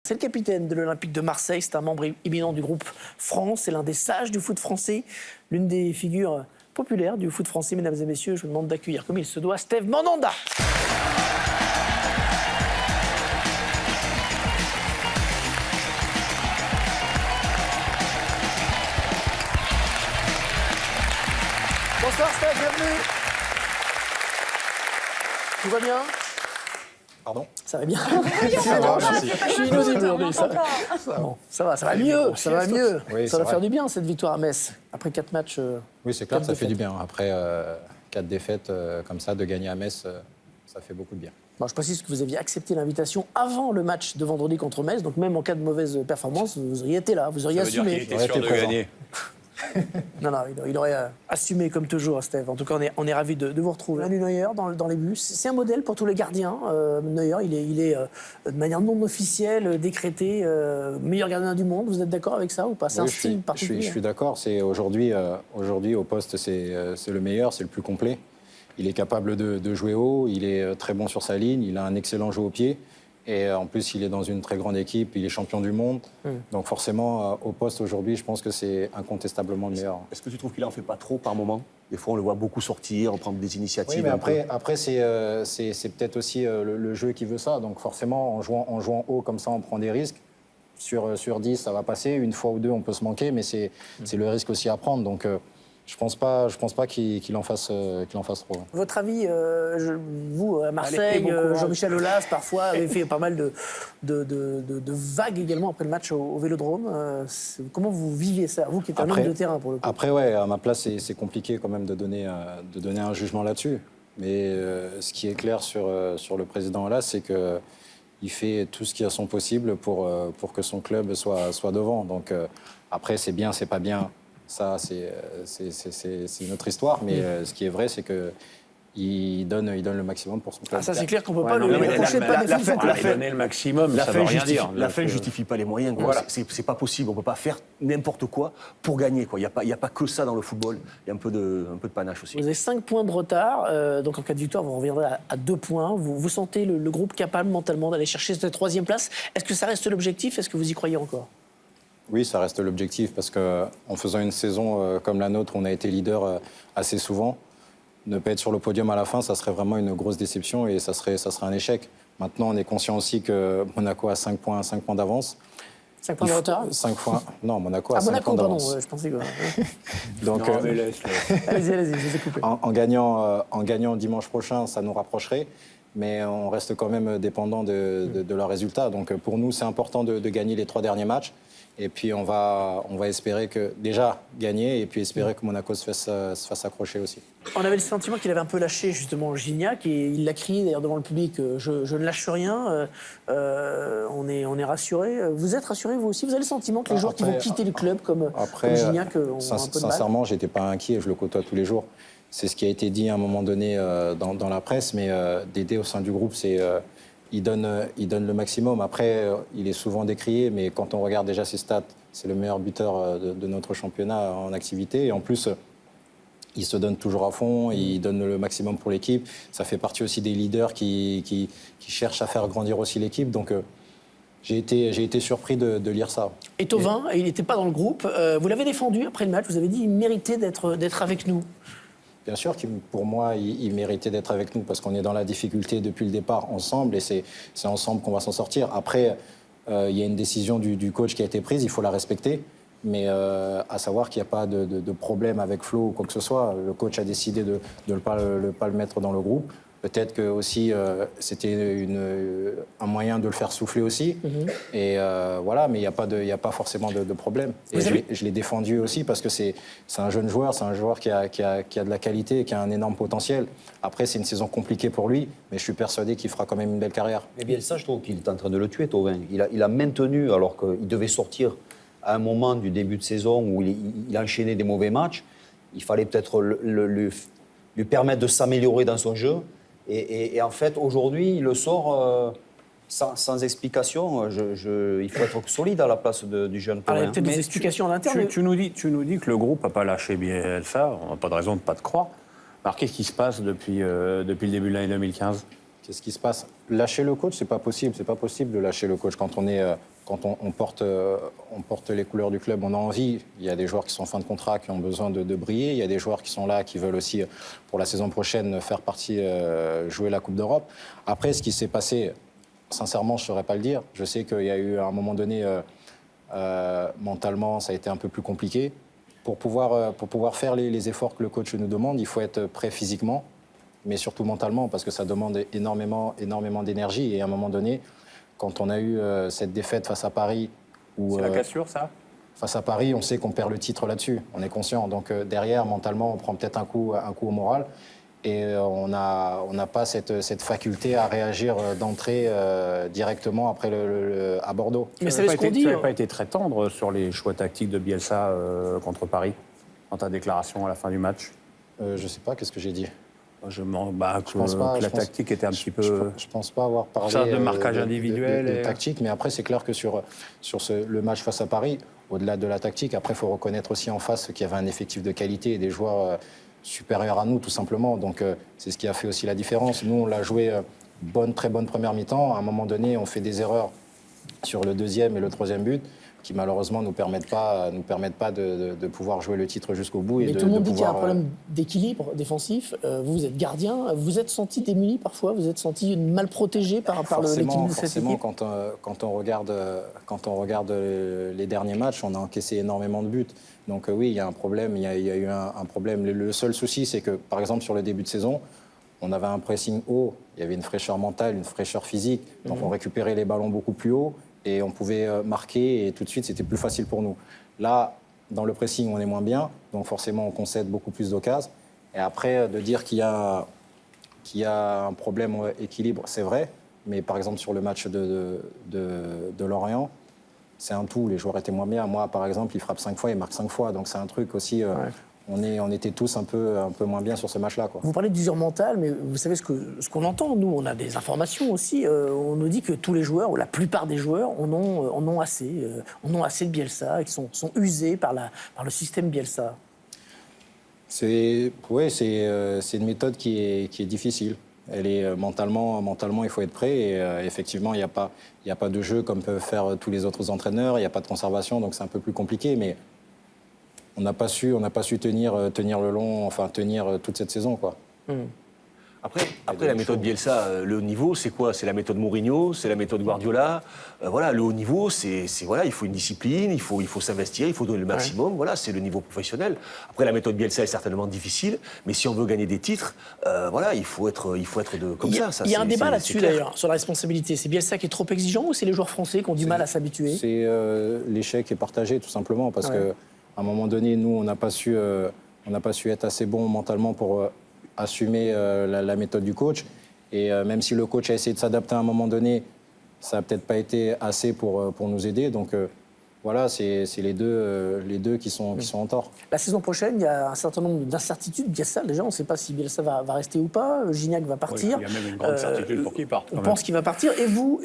C'est le capitaine de l'Olympique de Marseille, c'est un membre éminent du groupe France, c'est l'un des sages du foot français, l'une des figures populaires du foot français. Mesdames et messieurs, je vous demande d'accueillir comme il se doit Steve Mandanda. Bonsoir Steve, bienvenue. Tout va bien? Pardon? Ça va bien. Ça va, merci. Je suis inaudible aujourd'hui. Ça va mieux, ça va mieux. Oui, ça va c'est faire vrai. du bien cette victoire à Metz. Après 4 matchs. Oui, c'est clair, 4 ça fait défaites. du bien. Après 4 défaites comme ça, de gagner à Metz, ça fait beaucoup de bien. Bon, je précise que vous aviez accepté l'invitation avant le match de vendredi contre Metz, donc même en cas de mauvaise performance, vous auriez été là, vous auriez Ça veut dire assumé. qu'il était sûr de gagner. Non, il aurait assumé comme toujours, Steve. En tout cas, on est ravis de vous retrouver. Manu Neuer dans les buts, c'est un modèle pour tous les gardiens. Neuer, il est de manière non officielle décrété meilleur gardien du monde. Vous êtes d'accord avec ça ou pas? C'est Oui, un style particulier. je suis d'accord. C'est aujourd'hui au poste, c'est le meilleur, c'est le plus complet. Il est capable de jouer haut, il est très bon sur sa ligne, il a un excellent jeu au pied. Et en plus, il est dans une très grande équipe, il est champion du monde. Donc forcément, au poste aujourd'hui, je pense que c'est incontestablement le meilleur. Est-ce que tu trouves qu'il en fait pas trop par moment? Des fois, on le voit beaucoup sortir, prendre des initiatives. Oui, mais un peu. après c'est peut-être aussi le jeu qui veut ça. Donc forcément, en jouant haut comme ça, on prend des risques. Sur 10, ça va passer. Une fois ou deux, on peut se manquer, mais c'est le risque aussi à prendre. Donc je pense pas qu'il en fasse trop. Votre avis, vous, à Marseille, bon courage. Jean-Michel Aulas, parfois, avez fait pas mal de vagues également après le match au Vélodrome. Comment vous viviez ça, vous qui êtes un homme de terrain pour le coup? Après, ouais, à ma place, c'est compliqué quand même de donner un jugement là-dessus. Mais ce qui est clair sur le président Aulas, c'est qu'il fait tout ce qui est à son possible pour que son club soit devant. Donc après, c'est bien, c'est pas bien. Ça, c'est une autre histoire. Mais ce qui est vrai, c'est qu'il donne le maximum pour son club. Ah, ça, c'est clair qu'on ne peut pas non, le mais reprocher de pas défendre son club. Donner le maximum, ça veut rien dire. La fin ne justifie pas les moyens. quoi. Voilà. C'est pas possible. On ne peut pas faire n'importe quoi pour gagner. Il n'y a pas que ça dans le football. Il y a un peu de panache aussi. Vous avez 5 points de retard, donc en cas de victoire, vous reviendrez à 2 points. Vous sentez le groupe capable mentalement d'aller chercher cette 3e place? Est-ce que ça reste l'objectif? Est-ce que vous y croyez encore? Oui, ça reste l'objectif parce qu'en faisant une saison comme la nôtre, on a été leader assez souvent. Ne pas être sur le podium à la fin, ça serait vraiment une grosse déception et ça serait un échec. Maintenant, on est conscient aussi que Monaco a 5 points d'avance. 5 points de retard? 5 points. Non, Monaco a Ah, 5 Monaco, points pardon, d'avance. je pensais que... Donc, Non, mais laisse. Allez-y, je vous ai coupé. en gagnant dimanche prochain, ça nous rapprocherait. Mais on reste quand même dépendant de leurs résultats. Donc pour nous, c'est important de gagner les 3 derniers matchs. Et puis on va espérer que déjà gagner et puis espérer que Monaco se fasse accrocher aussi. On avait le sentiment qu'il avait un peu lâché justement Gignac et il l'a crié d'ailleurs devant le public, je ne lâche rien, on est rassuré. Vous êtes rassuré vous aussi? Vous avez le sentiment que les joueurs qui vont quitter le club comme Gignac ont un peu de mal? Sincèrement, j'étais pas inquiet, je le côtoie tous les jours. C'est ce qui a été dit à un moment donné dans la presse, mais Dédé au sein du groupe, il donne le maximum. Après, il est souvent décrié, mais quand on regarde déjà ses stats, c'est le meilleur buteur de notre championnat en activité. Et en plus, il se donne toujours à fond, il donne le maximum pour l'équipe. Ça fait partie aussi des leaders qui cherchent à faire grandir aussi l'équipe. Donc, j'ai été surpris de lire ça. Et Thauvin, il n'était pas dans le groupe. Vous l'avez défendu après le match, vous avez dit qu'il méritait d'être avec nous. Bien sûr, pour moi, il méritait d'être avec nous parce qu'on est dans la difficulté depuis le départ ensemble et c'est ensemble qu'on va s'en sortir. Après, il y a une décision du coach qui a été prise, il faut la respecter. Mais à savoir qu'il n'y a pas de problème avec Flo ou quoi que ce soit. Le coach a décidé de ne pas le mettre dans le groupe. Peut-être que aussi c'était un moyen de le faire souffler aussi. Et voilà, mais il n'y a pas forcément de problème. Et je l'ai défendu aussi parce que c'est un jeune joueur, c'est un joueur qui a de la qualité, qui a un énorme potentiel. Après, c'est une saison compliquée pour lui, mais je suis persuadé qu'il fera quand même une belle carrière. Mais bien ça, je trouve qu'il est en train de le tuer, Thauvin. Il a maintenu, alors qu'il devait sortir à un moment du début de saison où il enchaînait des mauvais matchs. Il fallait peut-être lui permettre de s'améliorer dans son jeu. Et en fait, aujourd'hui, il le sort sans explication. Il faut être solide à la place du jeune Alors, il y a Thauvin. peut-être des explications en interne. Tu nous dis que le groupe n'a pas lâché bien ça. On n'a pas de raison de ne pas te croire. Alors, qu'est-ce qui se passe depuis le début de l'année 2015 ? Qu'est-ce qui se passe? Lâcher le coach, c'est pas possible. C'est pas possible de lâcher le coach quand on porte les couleurs du club. On a envie. Il y a des joueurs qui sont en fin de contrat, qui ont besoin de briller. Il y a des joueurs qui sont là, qui veulent aussi, pour la saison prochaine, faire partie, jouer la Coupe d'Europe. Après, ce qui s'est passé, sincèrement, je ne saurais pas le dire. Je sais qu'il y a eu, à un moment donné, mentalement, ça a été un peu plus compliqué. Pour pouvoir faire les efforts que le coach nous demande, il faut être prêt physiquement, mais surtout mentalement, parce que ça demande énormément d'énergie. Et à un moment donné, quand on a eu cette défaite face à Paris... C'est la cassure, ça? Face à Paris, on sait qu'on perd le titre là-dessus, on est conscient. Donc derrière, mentalement, on prend peut-être un coup au moral. Et on n'a pas cette faculté à réagir d'entrée directement après à Bordeaux. Mais c'est ce qu'on dit. Tu n'avais pas été très tendre sur les choix tactiques de Bielsa contre Paris, dans ta déclaration à la fin du match? Je ne sais pas, qu'est-ce que j'ai dit? Je pense pas, que la tactique était un petit peu... Je pense pas avoir parlé ça, de marquage individuel de tactique, mais après, c'est clair que sur le match face à Paris, au-delà de la tactique, après, il faut reconnaître aussi en face qu'il y avait un effectif de qualité et des joueurs supérieurs à nous, tout simplement. Donc, c'est ce qui a fait aussi la différence. Nous, on l'a joué très bonne première mi-temps. À un moment donné, on fait des erreurs sur le deuxième et le troisième but, qui malheureusement ne nous permettent pas de pouvoir jouer le titre jusqu'au bout. Mais tout le monde dit qu'il y a un problème d'équilibre défensif. Vous êtes gardien, vous êtes senti démuni parfois, vous êtes senti mal protégé par l'équilibre de cette équipe. Quand on regarde les derniers matchs, on a encaissé énormément de buts. Donc oui, il y a un problème, il y a eu un problème. Le seul souci, c'est que, par exemple, sur le début de saison, on avait un pressing haut, il y avait une fraîcheur mentale, une fraîcheur physique, donc on récupérait les ballons beaucoup plus haut et on pouvait marquer et tout de suite c'était plus facile pour nous. Là, dans le pressing, on est moins bien, donc forcément on concède beaucoup plus d'occasions. Et après, de dire qu'il y a un problème équilibre, c'est vrai, mais par exemple sur le match de Lorient, c'est un tout, les joueurs étaient moins bien. Moi, par exemple, il frappe 5 fois, il marque 5 fois, donc c'est un truc aussi... On était tous un peu moins bien sur ce match-là, quoi. Vous parlez d'usure mentale, mais vous savez ce qu'on entend, nous, on a des informations aussi. On nous dit que tous les joueurs, ou la plupart des joueurs, en ont assez de Bielsa, qui sont usés par le système Bielsa. C'est une méthode qui est difficile. Elle est mentalement, il faut être prêt. Et effectivement, il n'y a pas de jeu comme peuvent faire tous les autres entraîneurs. Il n'y a pas de conservation, donc c'est un peu plus compliqué. Mais on n'a pas su tenir le long, enfin tenir toute cette saison, quoi. Après la méthode Bielsa, le haut niveau, c'est quoi? C'est la méthode Mourinho, c'est la méthode Guardiola. Voilà, le haut niveau, voilà, il faut une discipline, il faut s'investir, il faut donner le maximum. Voilà, c'est le niveau professionnel. Après, la méthode Bielsa est certainement difficile, mais si on veut gagner des titres, voilà, il faut être comme ça. Il y a un débat là-dessus d'ailleurs sur la responsabilité. C'est Bielsa qui est trop exigeant ou c'est les joueurs français qui ont du mal à s'habituer? C'est l'échec est partagé tout simplement parce que à un moment donné, nous, on n'a pas su être assez bon mentalement pour assumer la méthode du coach. Et même si le coach a essayé de s'adapter à un moment donné, ça n'a peut-être pas été assez pour nous aider. Donc voilà, c'est les deux qui sont en tort. La saison prochaine, il y a un certain nombre d'incertitudes. Bielsa, déjà, on ne sait pas si Bielsa va rester ou pas. Gignac va partir. Oui, il y a même une grande certitude pour qu'il parte. On pense qu'il va partir. Et vous,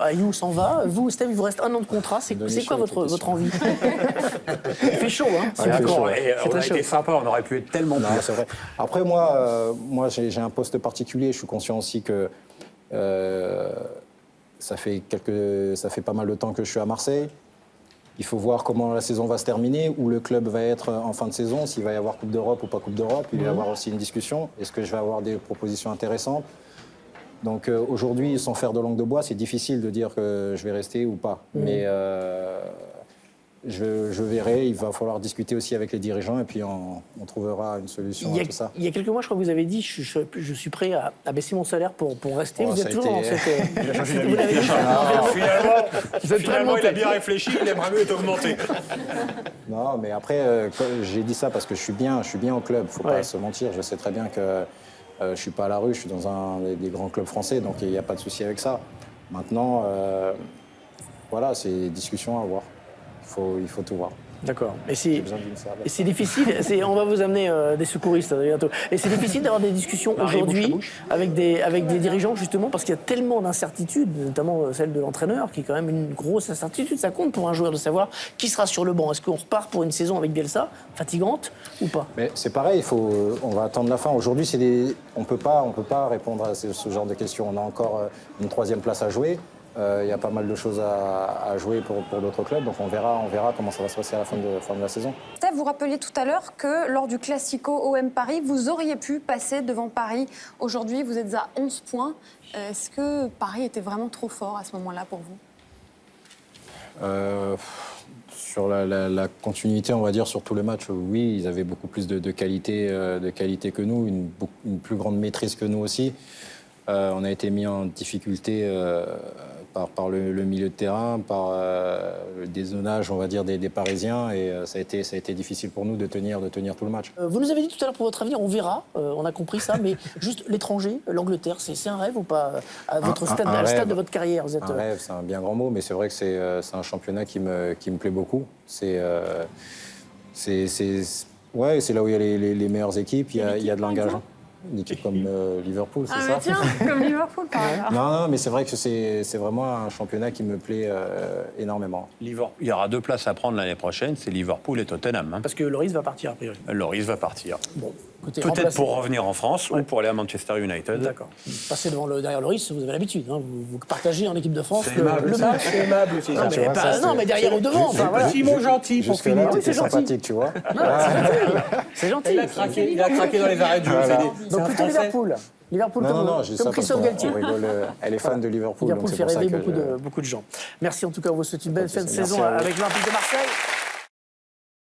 Ayou s'en va. Vous, Steve, il vous reste 1 an de contrat. C'est quoi votre envie? Il fait chaud, hein? Ouais, d'accord. On a été sympa, on aurait pu être tellement plus. C'est vrai. Après, moi j'ai un poste particulier. Je suis conscient aussi que ça fait pas mal de temps que je suis à Marseille. Il faut voir comment la saison va se terminer, où le club va être en fin de saison, s'il va y avoir Coupe d'Europe ou pas Coupe d'Europe. Il va y avoir aussi une discussion. Est-ce que je vais avoir des propositions intéressantes? Donc aujourd'hui, sans faire de langue de bois, c'est difficile de dire que je vais rester ou pas. Mais je verrai. Il va falloir discuter aussi avec les dirigeants et puis on trouvera une solution à tout ça. Il y a quelques mois, je crois que vous avez dit je suis prêt à baisser mon salaire pour rester. Oh, vous êtes toujours dans cette... Il a changé d'avis. Vous l'avez dit. Finalement, il a bien réfléchi, il aimerait mieux être augmenté. Non, mais après, j'ai dit ça parce que je suis bien au club. Il ne faut pas se mentir. Je sais très bien que je ne suis pas à la rue, je suis dans un des grands clubs français, donc il n'y a pas de souci avec ça. Maintenant, voilà, c'est discussion à avoir. Il faut tout voir. D'accord. J'ai besoin d'une serviette. Et c'est difficile, on va vous amener des secouristes bientôt. Et c'est difficile d'avoir des discussions aujourd'hui avec des dirigeants, justement, parce qu'il y a tellement d'incertitudes, notamment celle de l'entraîneur, qui est quand même une grosse incertitude. Ça compte pour un joueur de savoir qui sera sur le banc. Est-ce qu'on repart pour une saison avec Bielsa, fatigante ou pas? Mais c'est pareil, on va attendre la fin. Aujourd'hui, on peut pas répondre à ce genre de questions. On a encore une 3e place à jouer. Il y a pas mal de choses à jouer pour d'autres clubs, donc on verra comment ça va se passer à la fin de la saison. Steph, vous rappeliez tout à l'heure que lors du Classico OM Paris, vous auriez pu passer devant Paris. Aujourd'hui, vous êtes à 11 points. Est-ce que Paris était vraiment trop fort à ce moment-là pour vous? Sur la continuité, on va dire, sur tous les matchs, oui, ils avaient beaucoup plus de qualité que nous, une plus grande maîtrise que nous aussi. On a été mis en difficulté par le milieu de terrain, par le dézonage, on va dire, des Parisiens, et ça a été difficile pour nous de tenir tout le match. Vous nous avez dit tout à l'heure pour votre avenir, on verra, on a compris ça, mais juste l'étranger, l'Angleterre, c'est un rêve ou pas à votre stade, un à le stade rêve. de votre carrière vous êtes... Un rêve, c'est un bien grand mot, mais c'est vrai que c'est un championnat qui me plaît beaucoup. C'est là où il y a les meilleures équipes, il y a de l'engagement. Une équipe comme Liverpool, c'est ça? Ah tiens, comme Liverpool par hasard. Non, mais c'est vrai que c'est vraiment un championnat qui me plaît énormément. Il y aura 2 places à prendre l'année prochaine, c'est Liverpool et Tottenham. Hein. Parce que Loris va partir, a priori. Loris va partir. Bon, écoutez, Peut-être remplacez- pour revenir en France ou pour aller à Manchester United. D'accord. Passez derrière Loris, vous avez l'habitude. Hein. Vous partagez en équipe de France C'est aimable, le ça. match. C'est aimable aussi. Non, tu mais, vois, ça, c'est- mais derrière ou devant. Enfin, voilà. Simon gentil pour Jusque-là, finir. Oui, c'est c'est gentil. sympathique, tu vois. C'est gentil. Il a craqué dans les arrêts de jeu. Voilà. Donc plutôt Liverpool. Liverpool Non, comme j'ai ça parce Christophe qu'on Galtier. rigole. Elle est fan de Liverpool, donc Liverpool c'est fait pour ça rêver que beaucoup de gens. Merci en tout cas, on vous souhaite une belle fin de Merci saison à vous. avec l'Olympique de Marseille.